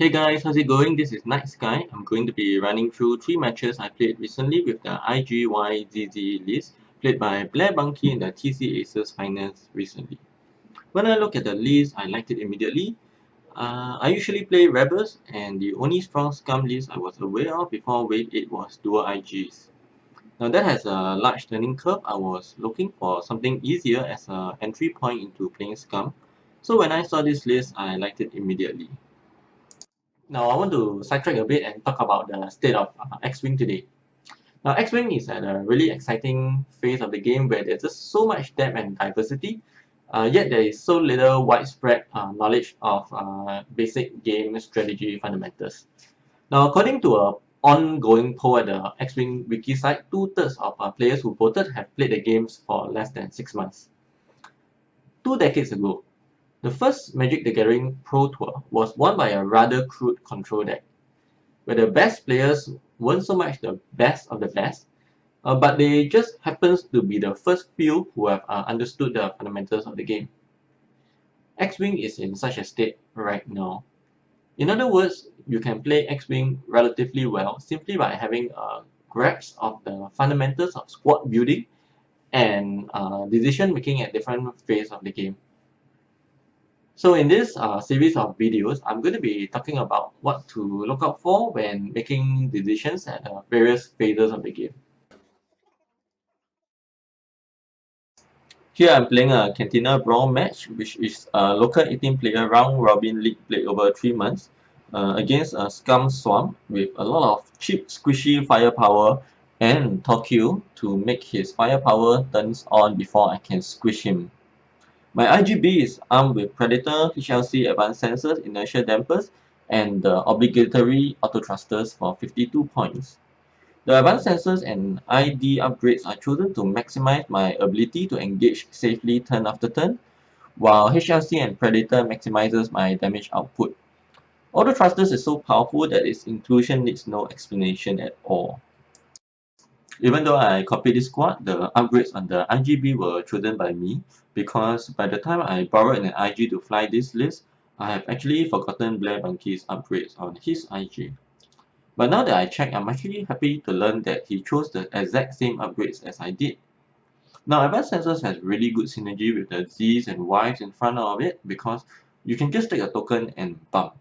Hey guys, how's it going? This is Night Sky. I'm going to be running through 3 matches I played recently with the IG-YZZ list played by Blair, Bunke in the TC finals recently. When I look at the list, I liked it immediately. I usually play Rebels, and the only strong scum list I was aware of before Wave 8 was dual IGs. Now that has a large learning curve. I was looking for something easier as an entry point into playing scum. So when I saw this list, I liked it immediately. Now I want to sidetrack a bit and talk about the state of X-Wing today. Now X-Wing is at a really exciting phase of the game where there's just so much depth and diversity, yet there is so little widespread knowledge of basic game strategy fundamentals. Now according to a ongoing poll at the X-Wing wiki site, 2/3 of players who voted have played the games for less than 6 months. 2 decades ago, the first Magic the Gathering Pro Tour was won by a rather crude control deck, where the best players weren't so much the best of the best, but they just happens to be the first few who have understood the fundamentals of the game. X-Wing is in such a state right now. In other words, you can play X-Wing relatively well simply by having a grasp of the fundamentals of squad building and decision making at different phases of the game. So in this series of videos, I'm going to be talking about what to look out for when making decisions at various phases of the game. Here I'm playing a Cantina Brawl match, which is a local 18-player round-robin league played over 3 months against a Scum Swamp with a lot of cheap, squishy firepower and Tokyo to make his firepower turns on before I can squish him. My IGB is armed with Predator, HLC advanced sensors, inertia dampers, and the obligatory auto thrusters for 52 points. The advanced sensors and ID upgrades are chosen to maximize my ability to engage safely turn after turn, while HLC and Predator maximizes my damage output. Auto thrusters is so powerful that its inclusion needs no explanation at all. Even though I copied this squad, the upgrades on the IGB were chosen by me because by the time I borrowed an IG to fly this list, I have actually forgotten Blair Bunke's upgrades on his IG. But now that I check, I'm actually happy to learn that he chose the exact same upgrades as I did. Now Advanced Sensors has really good synergy with the Z's and Y's in front of it because you can just take a token and bump.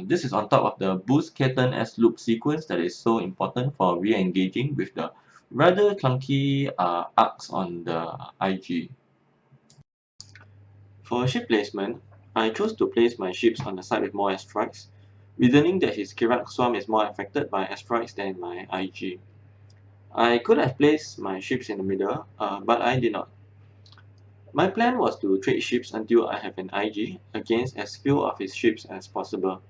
This is on top of the boost K-turn S loop sequence that is so important for re-engaging with the rather clunky arcs on the IG. For ship placement, I chose to place my ships on the side with more asteroids, reasoning that his Kirak Swarm is more affected by asteroids than my IG. I could have placed my ships in the middle, but I did not. My plan was to trade ships until I have an IG against as few of his ships as possible.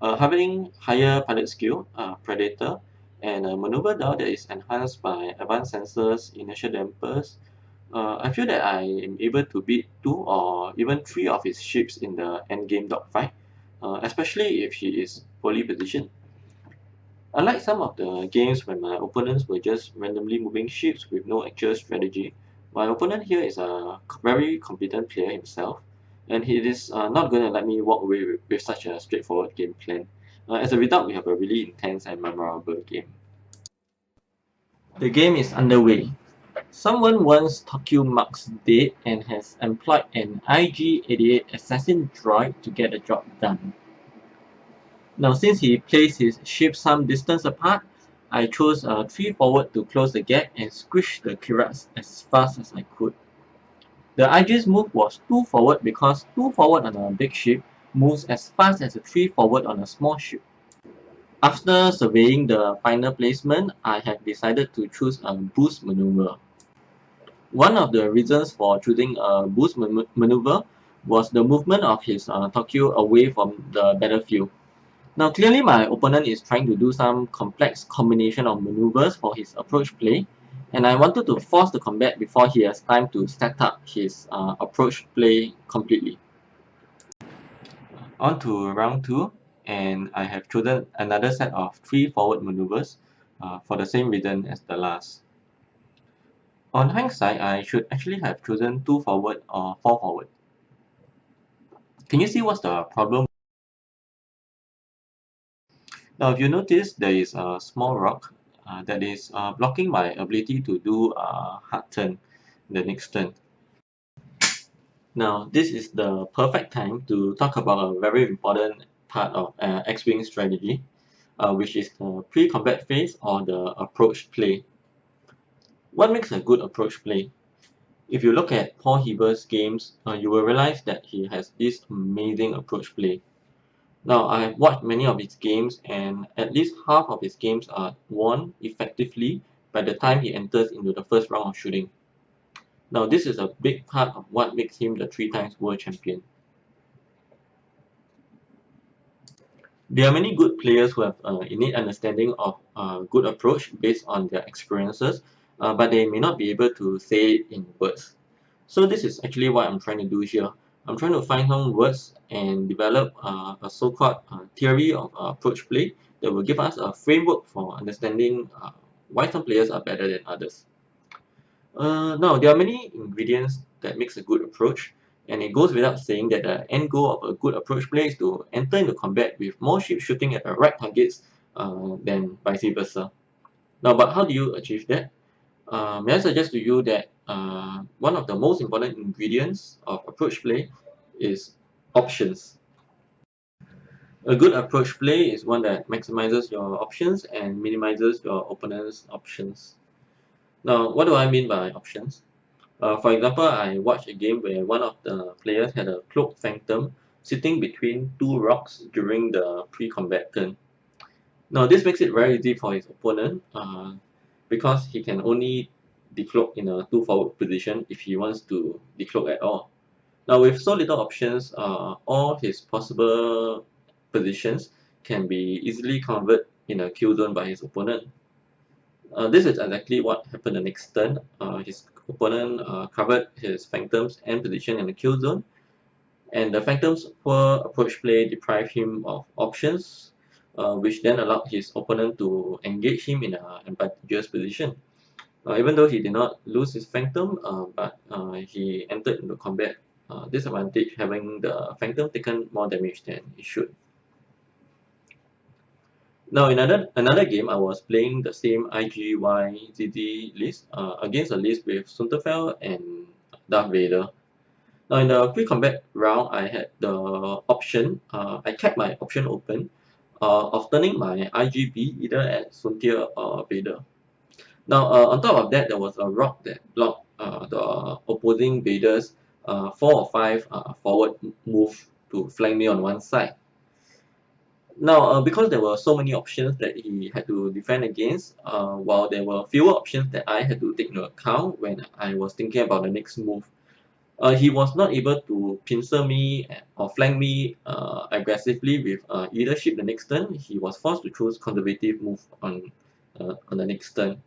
Having higher pilot skill, Predator, and a maneuver dial that is enhanced by advanced sensors, inertia dampers, I feel that I am able to beat 2 or even 3 of his ships in the endgame dogfight, especially if he is poorly positioned. Unlike some of the games when my opponents were just randomly moving ships with no actual strategy, my opponent here is a very competent player himself, and he is not going to let me walk away with such a straightforward game plan. As a result, we have a really intense and memorable game. The game is underway. Someone wants Tokyo Marks dead and has employed an IG-88 assassin droid to get the job done. Now since he placed his ship some distance apart, I chose 3 forward to close the gap and squish the Kirats as fast as I could. The IG's move was 2 forward because 2 forward on a big ship moves as fast as a 3 forward on a small ship. After surveying the final placement, I have decided to choose a boost maneuver. One of the reasons for choosing a boost maneuver was the movement of his Tokyo away from the battlefield. Now clearly my opponent is trying to do some complex combination of maneuvers for his approach play, and I wanted to force the combat before he has time to set up his approach play completely. On to round 2, and I have chosen another set of 3 forward maneuvers for the same reason as the last. On hindsight, I should actually have chosen 2 forward or 4 forward. Can you see what's the problem Now, if you notice, there is a small rock that is blocking my ability to do a hard turn the next turn. Now, this is the perfect time to talk about a very important part of X-Wing strategy, which is the pre-combat phase or the approach play. What makes a good approach play? If you look at Paul Heaver's games, you will realize that he has this amazing approach play. Now, I have watched many of his games, and at least half of his games are won effectively by the time he enters into the first round of shooting. Now, this is a big part of what makes him the 3 times world champion. There are many good players who have innate understanding of good approach based on their experiences, but they may not be able to say it in words. So this is actually what I'm trying to do here. I'm trying to find some words and develop a so-called theory of approach play that will give us a framework for understanding why some players are better than others. Now, there are many ingredients that makes a good approach, and it goes without saying that the end goal of a good approach play is to enter into combat with more ships shooting at the right targets than vice versa. Now, but how do you achieve that? May I suggest to you that one of the most important ingredients of approach play is options. A good approach play is one that maximizes your options and minimizes your opponent's options. Now, what do I mean by options? For example, I watched a game where one of the players had a cloaked phantom sitting between 2 rocks during the pre-combat turn. Now, this makes it very easy for his opponent because he can only decloak in a 2 forward position if he wants to decloak at all. Now, with so little options, all his possible positions can be easily covered in a kill zone by his opponent. This is exactly what happened the next turn. His opponent covered his phantoms and position in the kill zone, and the phantom's poor approach play deprived him of options, which then allowed his opponent to engage him in an advantageous position. Even though he did not lose his phantom, but he entered into combat disadvantage, having the phantom taken more damage than it should. Now, in another game, I was playing the same IG-YZZ list against a list with Sunterfell and Darth Vader. Now, in the pre-combat round, I had the option, I kept my option open of turning my IGB either at Suntir or Vader. Now, on top of that, there was a rock that blocked the opposing Vader's 4 or 5 forward move to flank me on one side. Now, because there were so many options that he had to defend against, while there were fewer options that I had to take into account when I was thinking about the next move, he was not able to pincer me or flank me aggressively with either ship the next turn. He was forced to choose conservative move on the next turn.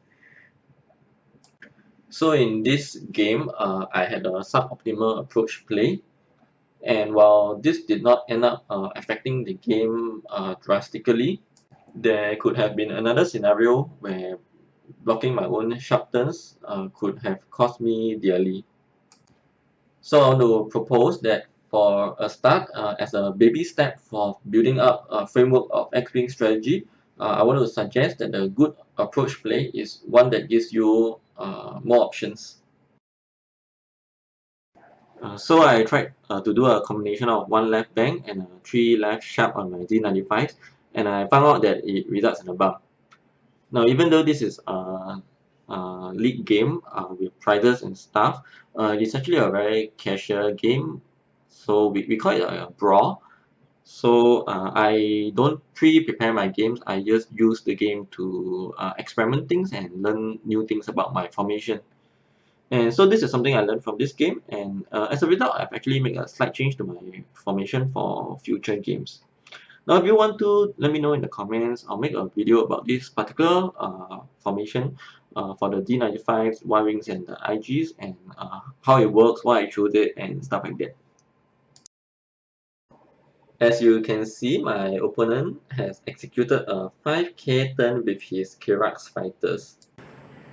So in this game, I had a suboptimal approach play. And while this did not end up affecting the game drastically, there could have been another scenario where blocking my own sharp turns could have cost me dearly. So I want to propose that for a start, as a baby step for building up a framework of X-Wing strategy, I want to suggest that a good approach play is one that gives you more options. So I tried to do a combination of 1 left bank and 3 left sharp on my Z95s, and I found out that it results in a bug. Now, even though this is a league game with prizes and stuff, it's actually a very casual game, so we call it a brawl. So I don't pre-prepare my games, I just use the game to experiment things and learn new things about my formation. And so this is something I learned from this game, and as a result, I've actually made a slight change to my formation for future games. Now, if you want to, let me know in the comments. I'll make a video about this particular formation for the D95s, Y-Wings, and the IGs, and how it works, why I chose it, and stuff like that. As you can see, my opponent has executed a 5k turn with his Kirax fighters.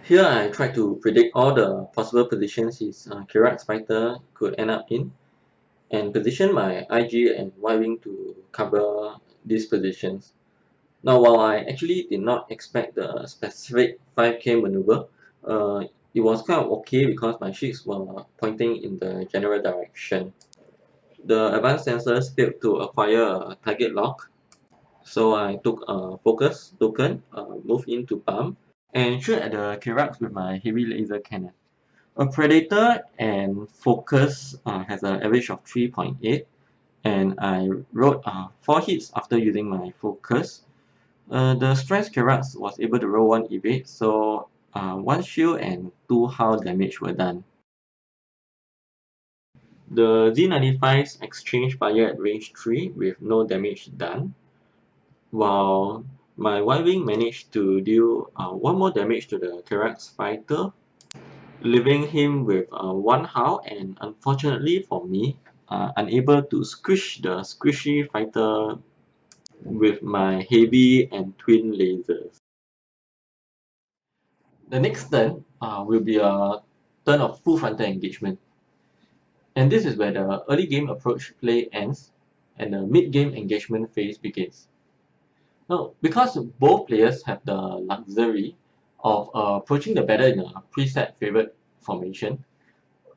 Here I try to predict all the possible positions his Kirax fighter could end up in, and position my IG and Y-Wing to cover these positions. Now, while I actually did not expect the specific 5k maneuver, it was kind of okay because my ships were pointing in the general direction. The advanced sensors failed to acquire a target lock, so I took a focus token, moved into pump, and shoot at the Kirax with my heavy laser cannon. A Predator and Focus has an average of 3.8, and I rolled 4 hits after using my Focus. The Stress Kirax was able to roll 1 evade, so 1 shield and 2 hull damage were done. The Z95s exchanged fire at range 3 with no damage done, while my Y-Wing managed to deal 1 more damage to the Kirax fighter, leaving him with 1 hull and, unfortunately for me, unable to squish the squishy fighter with my heavy and twin lasers. The next turn will be a turn of full frontal engagement, and this is where the early game approach play ends and the mid game engagement phase begins. Now, because both players have the luxury of approaching the battle in a preset favored formation,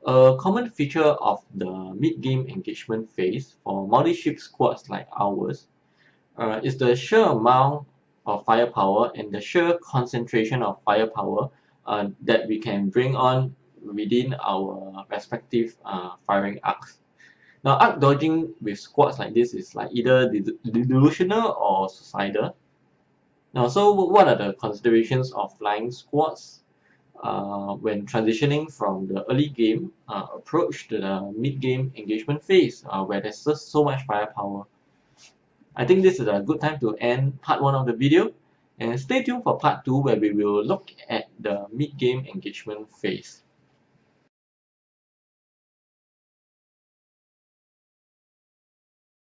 a common feature of the mid-game engagement phase for multi-ship squads like ours is the sheer amount of firepower and the sheer concentration of firepower that we can bring on within our respective firing arcs. Now, arc dodging with squads like this is like either delusional or suicidal. Now, so what are the considerations of flying squads when transitioning from the early game approach to the mid-game engagement phase where there's just so much firepower? I think this is a good time to end part 1 of the video, and stay tuned for part 2 where we will look at the mid-game engagement phase.